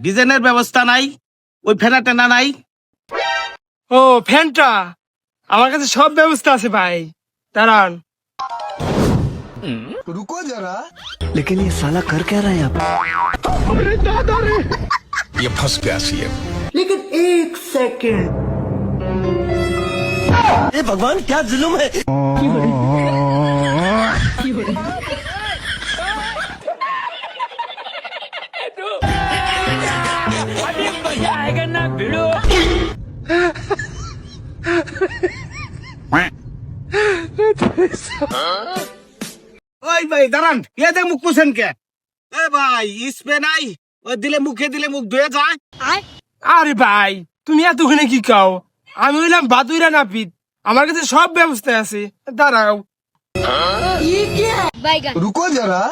ডিজাইনের ব্যবস্থা নাই, ওই ফেনা টেনা নাই। ও ফ্যানটা আমার কাছে সব ব্যবস্থা আছে ভাই, দাঁড়ান। रुको जरा। लेकिन ये साला कर क्या रहा है यहाँ पे? ये फंस गया सीएम। लेकिन एक सेकंड, हे भगवान क्या जुल्म है। ওই ভাই দাঁড়ান, এতে মুখ পুছেন কে? এ ভাই স্প্রে নাই, ওই দিলে মুখে দিলে মুখ ধুয়ে যায়। আরে ভাই তুমি এতক্ষণে কি কাও? আমি হইলাম বাদুইরা নাপিত, আমার কাছে সব ব্যবস্থা আছে, দাঁড়াও। रुको जरा।